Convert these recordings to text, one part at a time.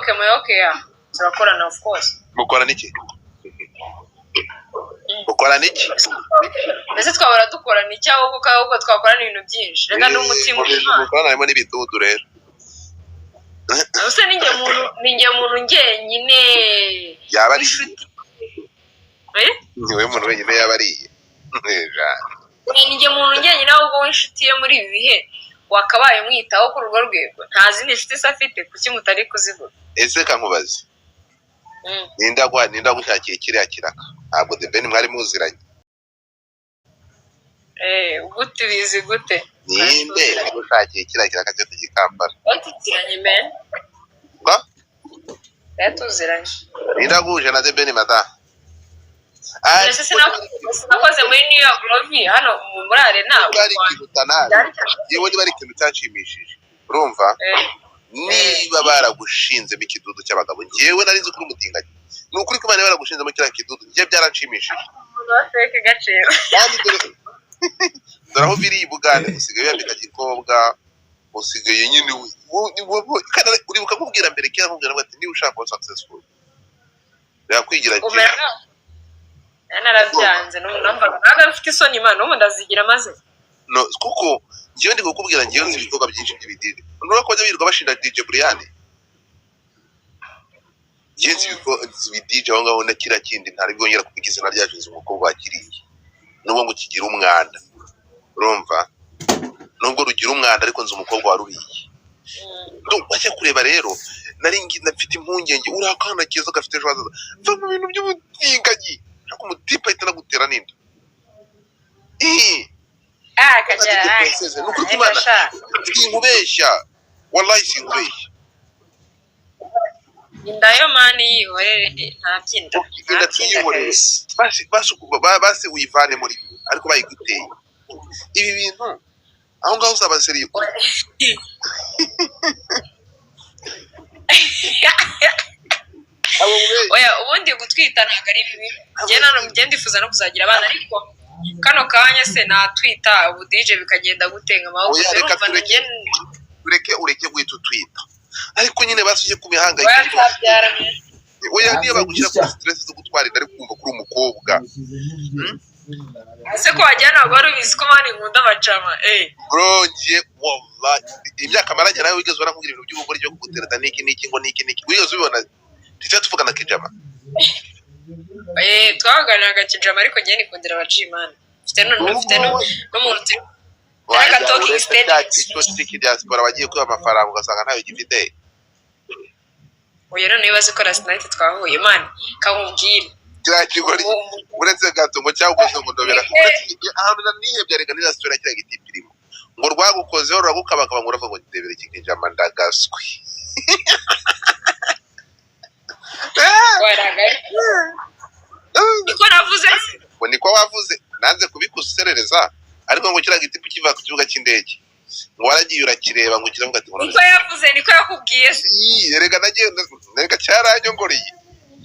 muyoboke ya turakorana of course mukora niki ukora niki ese twabara dukorana iki ahubwo twakorana ibintu byinshi reka n'umutima mukorana harimo n'ibidudu rero use ninjye muntu njyenyine yaba ari niwe muntu wenyine yaba ari ninjye muntu njyenyine ahubwo w'inshuti ye muri ibi bihe wakabaye mwitaho ku rugo rwego nta zindi nshuti se afite kuki mutari kuzivuga ese kankubaze ninda gushakiye kiriya kiraka ntabwo The Ben mwari muziranye gute bizi gute ninde gushakiye kiriya kiraka cyo tugikambara batuziranye men ba yatuziranye ninda guje na The Ben mata ese sinakoze muri New York Lobby hano muri arena bari kibutana yewe bari kintu cyashimishije urumva niba baragushinze bikidudu cy'abagabo ngewe nari nzi kuri umutinganye nukuri ko bane baragushinze mu kiriya kidudu ngiye byaranshimishije bafeke gaciro kandi dore aho biri Bugande usigaye yambika gikobwa usigaye nyine kandi uribuka kubwira mbere kera nkubwira ngo ati niba ushaka kuba successful yakwigira cyane narabyanze numvaga naga mfite isoni imana ubu ndazigira maze no kuko ngiye ndi kukubwira ngiye nzi ibikorwa byinshi by'ibidiri nura ko bajya birirwa bashinda DJ Brian Jensi bidije aho ngaho na kira kindi ntari bwongera kubigize na ryajinze umukobwa wakiriye nubwo ngo kigira umwanda urumva nubwo rugira umwanda ariko nzi umukobwa waruriye bajya kureba rero nari ndafite impungenge urakana kiza gafite ejo hazaza va mu bintu by'ubutinganyi ariko umutipa ahita nagutera n'inda kajya nukuri imana sinkubeshya wallahi sinkubeshya indayo mani yihorere ntabyinda basi uyivane muri ariko bayiguteye ibi bintu aho ngaho uzaba seriyo oya ubundi gutwita ntabwo ari bibi njye ndifuza no kuzagira abana ariko kano kanya se natwita ubu DJ bikagenda gutenga amaboko ureke guhita utwita ariko nyine basuje kubihangayika oya niyo bagushyira kuri stress zo gutwara inda ariko kumva kuri umukobwa ese ko wajyana abagore ubizi ko mani nkunda abacama bro ngiye wallahi imyaka maranye nawe wigeze urankubwira ibintu by'ubugore byo kugutereta niki wigeze ubibona ndetse tuvugana kijama twaganiraga kijama ariko njye nikundira abacimana mfite n'umuntu turi reka talking stage diaspora bagiye kuba amafaranga ugasanga ntayo gifite oya none nibaze ko last night twahuye man kamubwira kirakigori uretse gato ngo cyangwa ukoze ngo ndobera ahantu nanihebye arega nira story kira gitipirimo ngo rwagukozeho ruragukabakaba ngo uravuga ngo ndebere kikijama ndagaswe niko navuze ngo niko wavuze nanze kubikuserereza ariko ngo kira gitipu kiva ku kibuga cy'indege ngo waragiye urakireba ngo kiravuga ati niko yavuze niko yakubwiye se erega nagiye cyaranyongoreye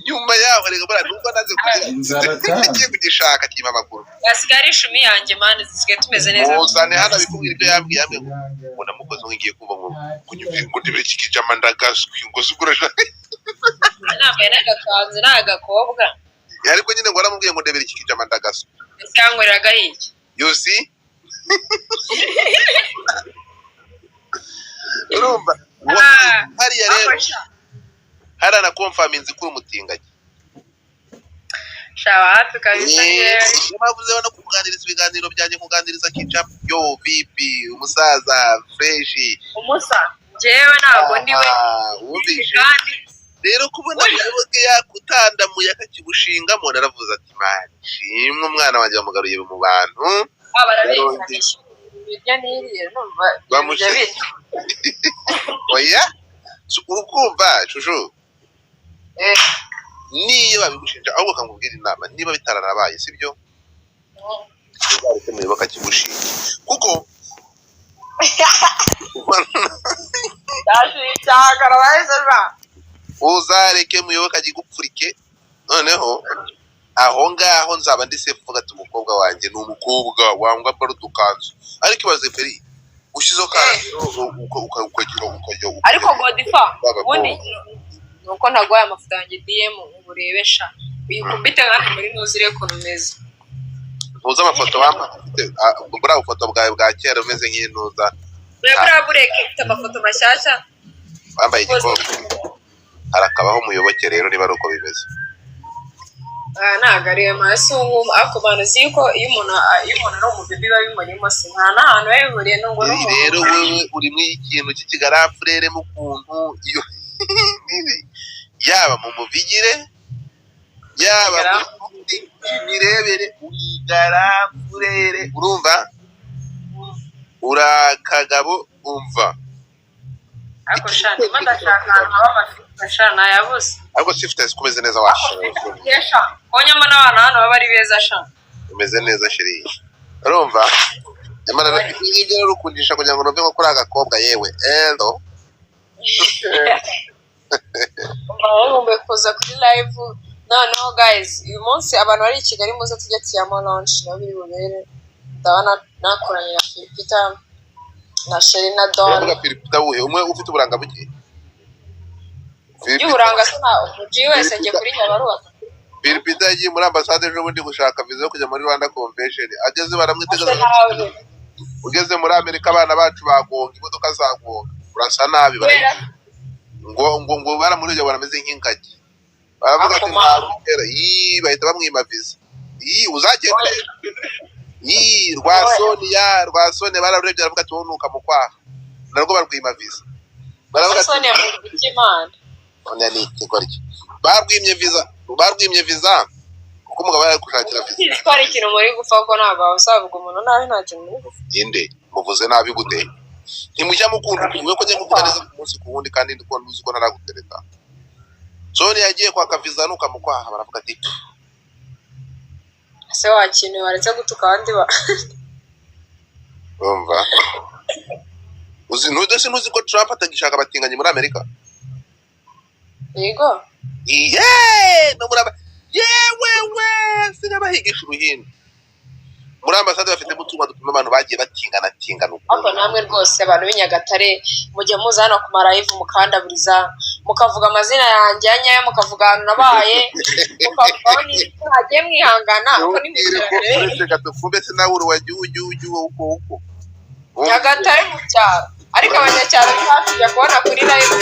nyuma yaho rega bora nubwo naze kugiye kugishaka kima makuru yasigara ishumi yanjye mane zisigaye tumeze neza uzane hano bikubwira ibyo yambwiye hamwe ngo namukoze ngiye kumva ngo ndibire kikijama ndagaswe ngo zugurasha nambaye n'agakanzu n'agakobwa ariko nyine ngo aramubwiye ngo ndebere kikijama ndagaswe cyangoreraga iki you see urumva hariya rero harana confirminze kuri umutinganye shawa tukabisanye bavuze no kuganiriza ibiganiro byanjye kuganiriza kijama yo vipi umusaza fresh umusa jewe ntabwo ndiwe kandi rero kubona yaboke yakutandamuye akakibushingamo naravuze ati mani shimwe umwana wanjye bamugaruye mu bantu abarabiganisha ibyo niriye numva bamushe oya urukumva shushu niyo babigushinja ahubwo kamubwira inama niba bitaranabaye sibyo uzareke muyoboka kigushinja kuko uzareke muyoboka kigupfurike noneho aho ngaho nzaba ndi sefu vuga ati umukobwa wanjye ni umukobwa wangwa barudukanzu ariko ibaze feri ushizo kandi ukagira ariko Godifa ubundi nuko ntaguhaye amafoto yanjye DM ngo urebe sha uyikubite kandi muri ntuzire ukuntu umeze ntuzi amafoto bamufite buriya bufoto bwawe bwa kera umeze nk'intuza buriya bureke ufite amafoto mashyashya wambaye igikombe harakabaho umuyoboke rero niba ari uko bimeze ntabwo ari amaraso ariko abantu uzi ko iyo umuntu ari umubibi biba bimurimo se nta n'ahantu biba bihuriye n'ubwo rero wowe urimo ikintu cy'ikigarafurere mu kuntu iyo yaba mu muvigire yaba mu mirebere urigarafurere urumva urakagabo umva ariko shana ndimo ndashaka ahantu haba amafifa shana yabuze ariko sifite zikomeze neza washaka konyamo n'abantu hano baba ari beza shana umeze neza shiri urumva nyamara n'ibyo rero ukundisha kugira ngo numve nko kuri agakobwa yewe elo ngombe kuza kuri live noneho guys uyu munsi abantu bari i Kigali muze tujye tuyamo launch naho biri bubere ndabona nakoranye na Philipita na Sheri na Don yavuga Philipita wuhe umwe ufite uburanga buke y'uburanga se na umuji wese agiye kuri Nyabaruwa Philipita yagiye muri ambasade ejo bundi gushaka viza yo kujya muri Rwanda Convention ageze baramwitegereza ugeze muri Amerika abana bacu bagonga imodoka zagonga urasa nabi ngo baramurije barameze nk'ingagi baravuga ati ntabwo bahita bamwima viza uzagenda rwasone bararebye baravuga ati wonuka mu kwaha narwo barwima viza baravuga ati Sone mu Imana none ni ikigoryi barwimye viza kuko umugabo yari gushakira viza twari ikintu muri gupfa ko ntabwo usavuga umuntu nabi nta kintu muri gupfa yende muvuze nabi gute ntimujya mukunda kumwe ko njye kuvuga neza ku munsi ku wundi kandi ndiko nduzi ko ntaragutereka Sone yagiye kwaka viza nuka mu kwaha baravuga ati ese wakintu waretse gutuka abandi ba umva ntuzi ko Trump atagishaka abatinganyi muri Amerika yego yewe sinabahigisha uruhinde muri ambasade bafite utuma dupima abantu bagiye batingana ariko namwe rwose abantu b'Inyagatare mujya muza hano ku marayivu mukandaburiza mukavuga amazina yanjye ya nyayo mukavuga ahantu nabaye mukavugaho n'ibyo hagiye mwihangana ariko uretse gatufumbe se nawe uri wagiye uko Nyagatare mu cyaro ariko abanyacyaro ntibashobora kubona kuri live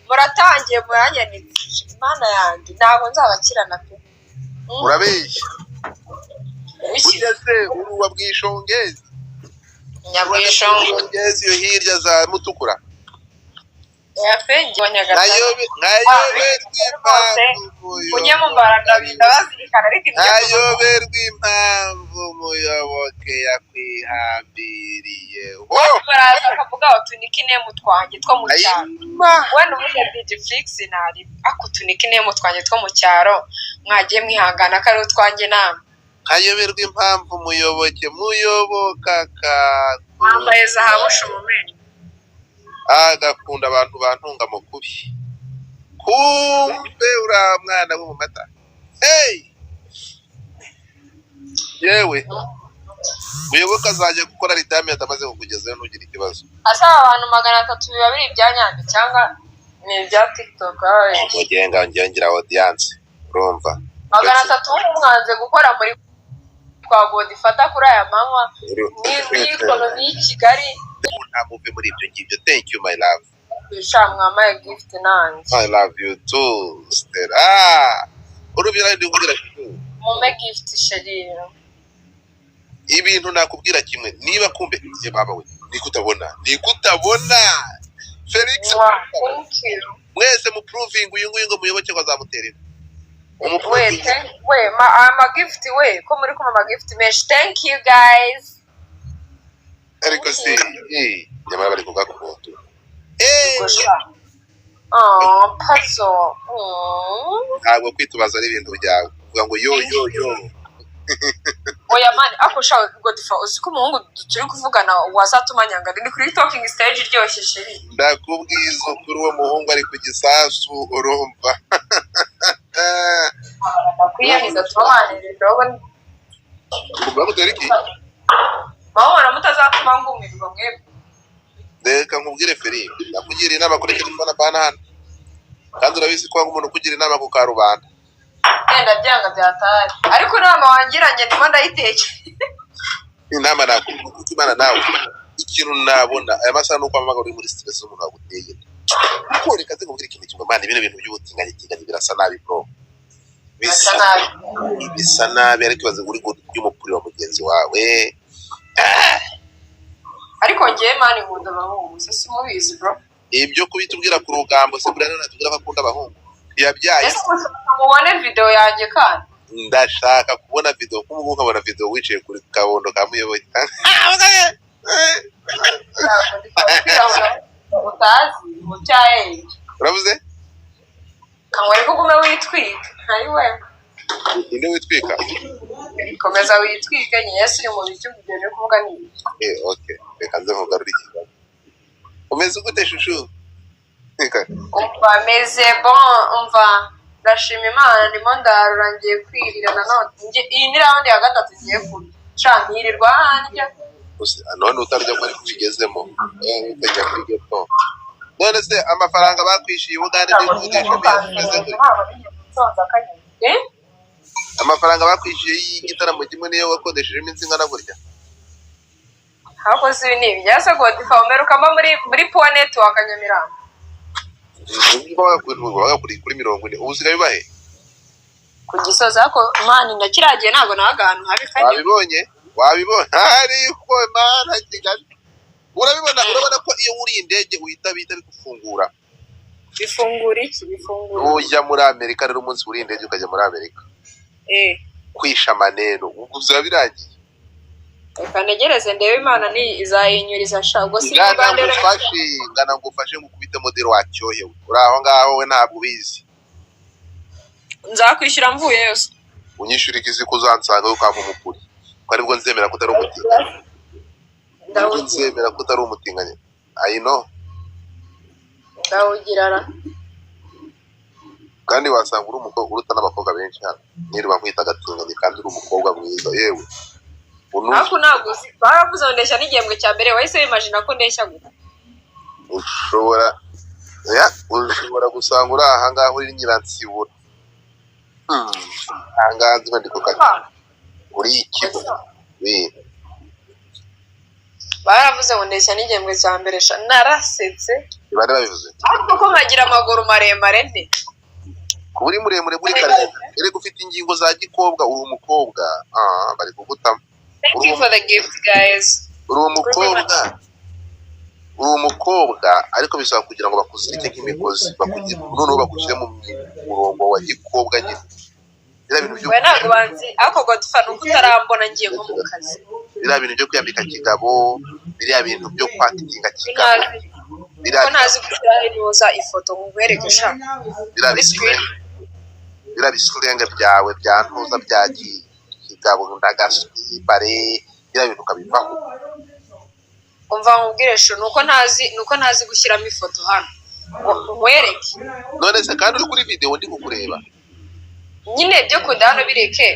muratangiye muranyanitse Imana yanjye ntabwo nzabakirana pe urabeshya ugeze uruwa bwishongezi Nyabwishongezi yo hirya za Mutukura yafengi Nyagatare nayoberwa impamvu umuyoboke yakwihambiriye baraza akavuga utunike inemu twanjye two mu cyaro wenda ubuze Digiflix nari akutunike inemu twanjye two mu cyaro mwagiye mwihangana ko ari utwanjye namwe nkayoberwa impamvu muyoboka mwambaye zahabu shumumeri agakunda abantu bantunga mu kubi kumbe ura mwana wo mu mata yewe muyoboka azajya gukora ritame atamaze kukugezayo ntugire ikibazo asaba abantu 300 biba biri ibyanyange cyangwa ni ibya TikTok ngira audience urumva 300 umwanze gukora muri twagode ifata kuri aya manywa ni ekonomi y'Kigali nta muve muri ibyo ngibyo thank you my love mwamaye gift nanjye I love you too Stella urubira ndi kugira mume gift sheri ibintu nakubwira kimwe niba kumbe baba we nikutabona Felix mwese mu proving uyu nguyu ngo muyoboke kwazamuterera ama gift we ko muri kuma gift mesh thank you guys ariko si nyamara bari kuvuga ko paso ntabwo kwitubaza ari ibintu byawe uvuga ngo yo oya mani ako shawe Godfa uziko umuhungu turi kuvugana wazatumanyanga ndi kuri talking stage iryoshye sheri ndakubwiza kuri uwo muhungu ari ku gisasu urumva kwiyamiza tubanire ndabona iki bahora mutazatuma ngumirwa mwebwe reka nkubwire Feri nakugira inama kuri mbona bana hano kandi urabizi ko wanga umuntu kugira inama ku karubanda Enda byanga byatari. Ariko inama wangiranye ndimo ndayiteke. inama nakutimana nawe ikintu nabona aya masaha nuko amamaga uri muri stress umuntu waguteye ko reka nkubwire ikintu kimwe mani ibintu by'ubutinganye birasa nabi bro bisa nabi ariko baze uri y'umupuriro mugenzi wawe ariko ngiye mani nkunda abahungu se simubizi bro ibyo kubitubwira ku rugambo se burana natubwira ko akunda abahungu yabyaye mubone video yanjye kandi ndashaka kubona video kuko nkabona video wicaye kuri kabondo kamuyoboye utazi mutyaye uravuze kamwe ko gume witwika ari wewe inde witwika komeza witwike nyese uri mu bicu bigene kuvuga ni okay reka nze nkugarura ikibazo umeze gute shushu umva meze bon umva ndashima Imana ndimo ndarurangiye kwirira nanone iyi ni round ya gatatu ngiye kucankirirwa hanjye none utarya muri kubigezemo utajya kuri geto none se amafaranga bakwishyuye Uganda amafaranga bakwishyuye y'igitaramo kimwe niyo wakodesheje iminsi ingana burya hako si ni byase Godfa umerukamo muri Poa Network Nyamirambo kuri 40 ubusigaye bibahe ku Gisozi ako mani ndakiragiye nago nagantu habi kandi wabibona ariko mana kigali urabibona ko iyo uri indege uhita bigufungura bifungura iki bifungura ujya muri Amerika rero umunsi uri indege ukajya muri Amerika kwisha maneno ubwo birangiye kanegereze ndebe Imana ni izayinyuriza shabwo si ngana ngufashe ngukubite modelo wacyohewe uraho ngaho we ntabwo ubizi nzakwishyura mvuye yose unyishura ikizi kuzansanga ukampa umukuri ko aribwo nzemera ko utari umutinganya nzemera ko utari umutinganya I know ndawugirara kandi wasanga uri umukobwa uruta n'abakobwa benshi hano niba nkwita gatinganye kandi uri umukobwa mwiza yewe ako ntabwo baravuze ngo ndeshya n'igihembwe cya mbere wahise wimagina ko ndeshya gute ushobora gusanga uri aha ngaho uri nyiransibura aha ngaha nzi ndi kukata uri ikigo baravuze ngo ndeshya n'igihembwe cya mbere narasetse bari babivuze ariko ko nkagira amaguru maremare nte uri muremure muri kare ere gufite ingingo za gikobwa uri umukobwa bari kugutama Thank you for the gift, guys. Uri umukobwa ariko bisaba kugira ngo bakuzirike nk'imigozi bakugira noneho bakushyire mu murongo wa gikobwa nyine bira bintu byo ntabwo banzi ako Godfa nuko utarambona ngiye nko mu kazi bira bintu byo kwiyambika kigabo bira bintu byo kwatinga kigabo ko ntazi gushyira inoza ifoto nkwereke sha bira bisurenge byawe byantuza byagiye kigabo ndagasibare bira bintu kabivaho umva nkubwiresho nuko ntazi gushyiramo ifoto hano nkwereke none se kandi uri kuri video ndi kukureba nyine byo kudano bireke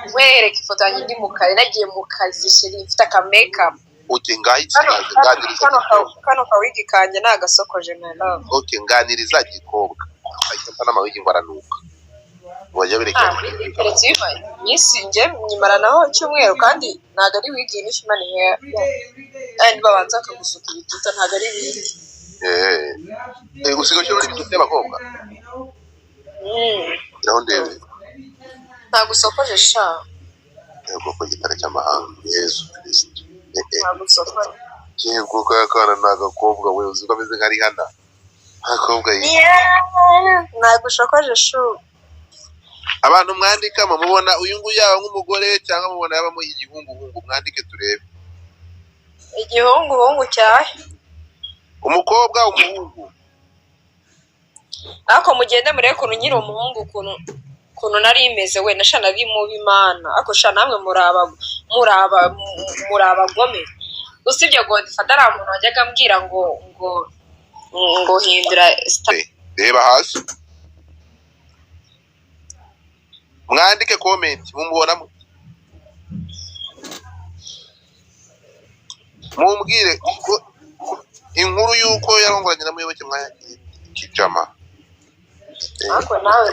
nkwereke ifoto yanjye ndi mu kazi nagiye mu kazi sheri mfite aka makeup kano kawigi kanjye nagasokoje my love nganiriza gikobwa ahita n'amawigi ngo aranuka wajya birekera nyisinge nyimaranaho cyumweru kandi ntago ari wigi n'ishimane hair and babanza akagusuka ibituta ntago ari wigi usigaye uri ibituta y'abakobwa naho ndebe ntago usokoje sha yego ko gitare cy'amahanga Yesu Kristo ntago usokoje yego ko yakana n'agakobwa we uzi ko ameze nka Rihanna akobwa ntago usokoje shu abantu mwandika mubona uyu nguyu yaba nk'umugore cyangwa mubona yabamo igihunguhungu mwandike turebe igihunguhungu cyahe umukobwa umuhungu ako mugende murebe ukuntu nyiri umuhungu ukuntu nari imeze we nasha nari mubi Imana ako sha namwe murabagome usibye Godfa dara muntu wajyaga ambwira ngo hindura reba hasi mwandike comment mumubonamo mumbwire inkuru yuko yarongoranye na Muyoboke mwaya kijama ariko nawe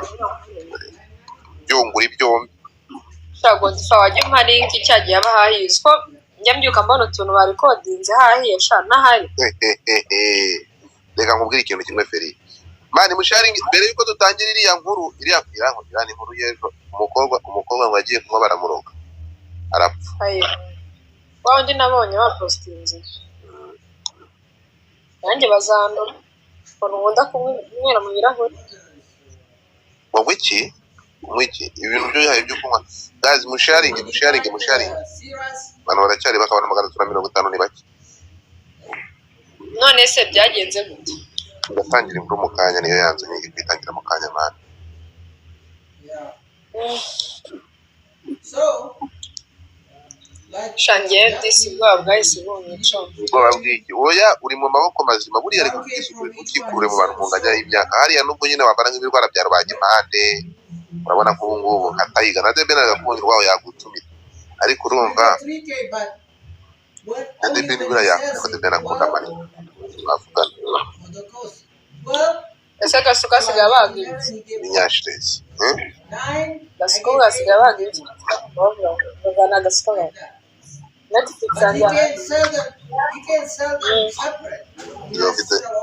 byungura byombi ntabwo dufa wajya umpa link cyagiye aba hahiye ko njya mbyuka mbona utuntu barikodinze hahiye sha n'ahari. Reka nkubwire ikintu kimwe Feri mani musharingi mbere yuko dutangira iriya nkuru iriya ni inkuru y'ejo umukobwa ngo agiye kuba baramuroga arapfa. Wa undi nabonye bapostinze nanjye bazandura ukuntu nkunda kunywera mu birahuri. Wowe iki ibintu byo yahaye byo kunywa guys musharingi abantu baracyari bakabona 350 ni bake. None se byagenze gute? Ndatangira inkuru mu kanya niyo yanze ni kwitangira mu kanya mani. Shangiye disigwa bwahise bunyica. Ubwo babwiki oya uri mu maboko mazima buriya ariko ukikure mu bantu mungajya y'imyaka hariya nubwo nyine wabara nk'ibirwara bya rubagimande urabona ko ubu ngubu nkatayiga na debena agakundwa yagutumira ariko urumva debena buriya ko debena akunda mani bavugana ese gasuka siga bagitse inyashirezi gasuka gasiga bagitse bavana gasuka Netflix and you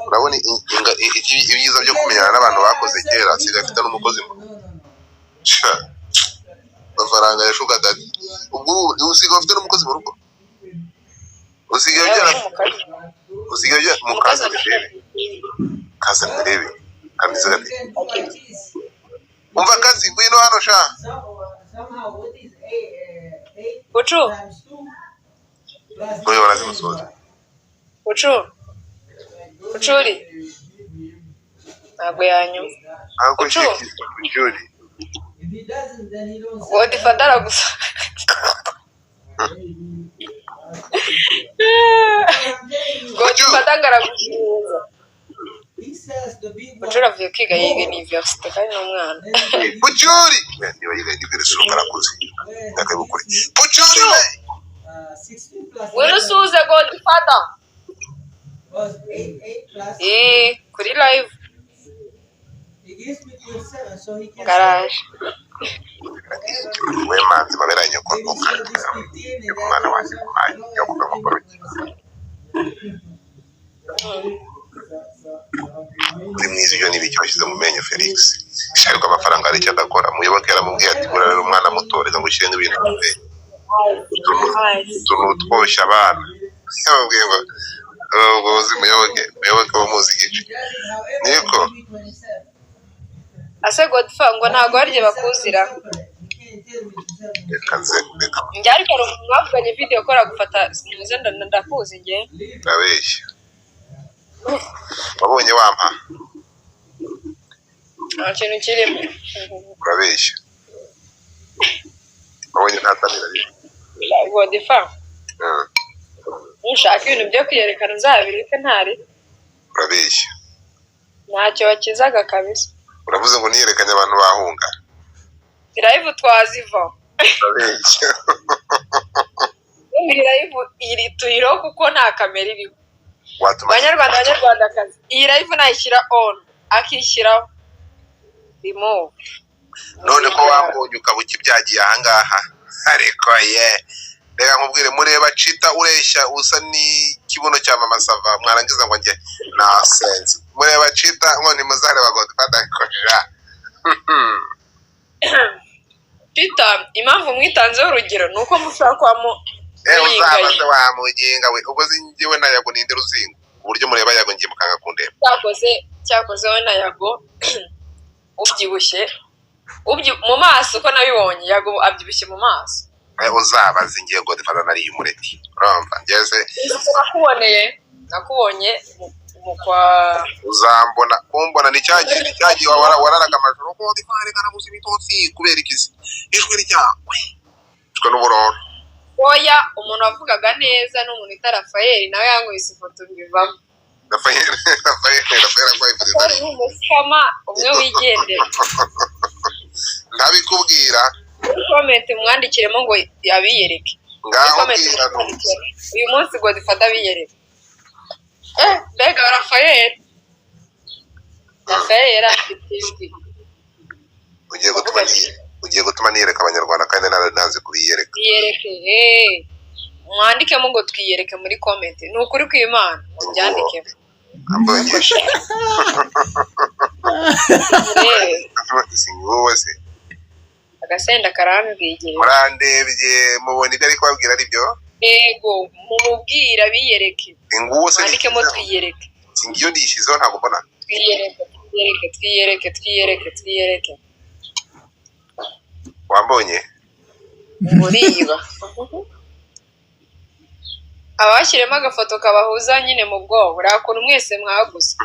urabona ibyiza byo kumenyana n'abantu bakoze kera sigafite n'umukozi amafaranga yashuka dadi ubwo usiga ufite n'umukozi mu rugo usigaye mu kazi birebe kameze gati umva kazi ngwino hano sha Ucu oyo barazimusoza Ucuri ntabwo yanyuma Ucuri Godfather gusa Godfather ngaragushyiza Ucuri avuye kwiga yiga university kandi n'umwana Ucuri niba yiga university karakuze ndakabukuri Ucuri Wino suze Godfather kuri live garage we manzi baberanye ko umwana wanjye yo kugakora uri mwiza iyo nibicyoshyize mu menyo Felix shariko amafaranga ari cyo adakora muyoboke yaramubwiye ati murarera umwana mutoreza ngo ushyire n'ibintu mu menyo utuntu twoshya abana yababwiye ngo ubuzi muyoboke wo muzi igice niko ase Godfather ngo ntago harye bakuzira reka njye ariko mwavuganye video kora gufata muze ndakuzi njye ndabeshya wabonye wampa nta kintu kirimo urabeshya wabonye ntatamira Godfather ushaka ibintu byo kwiyerekana uzabireke ntari urabeshya ntacyo wakizaga kabisa uravuze ngo niyerekanye abantu bahunga live twaziva urabeshya live iri tuyiro kuko nta kamera iriho watuma Banyarwandakazi iyi live nayishyira on akishyiraho remove none ko wambonye ukabuki byagiye ahangaha ariko reka nkubwire mureba cita ureshya usa n'ikibuno cya mama Sava mwarangiza ngo njye na sense mureba cita ngo ni muzareba Godfather koja Peter impamvu mwitanzeho urugero nuko mushaka kwamo uzabaze wamuginga we ubwo zingiwe na Yago ninde ruzingo uburyo mureba Yago ngiye mukanga kundeba cyakoze we na Yago ubyibushye mu maso ko nabibonye Yago abyibushye mu maso uzabaze ngiye Godfather nari umureti urumva ngeze nakubonye mukwa uzambona kumbona ni cyagiye wararaga amajoro ko Godfather kana muzi bitotsi kubera ikizi ijwi ryawe twe n'uburoro oya umuntu wavugaga neza n'umuntu ita Rafael nawe yankwise ifoto mbivamo Rafael umusama umwe wigendera ntabikubwira comment mwandikiremo ngo yabiyereke ngaho uyu munsi Godfather abiyereke mbega Rafael Rafael yari afite ijwi ugiye gutuma niyereka abanyarwanda kandi ntazi kubiyereka. twiyereke mwandikemo ngo twiyereke muri comment ni ukuri kw'Imana mubyandikemo ambongesha singowe se agasenda karambwiye murandebye mubona ibyo ariko babwira ari byo yego mumubwira biyereke inguwo se mwandikemo twiyereke singiyo ndishizeho ntabwo mbona twiyereke wambonye nguriba abashyiremo agafoto kabahuza nyine mu bwonko uriya kuntu mwese mwaguze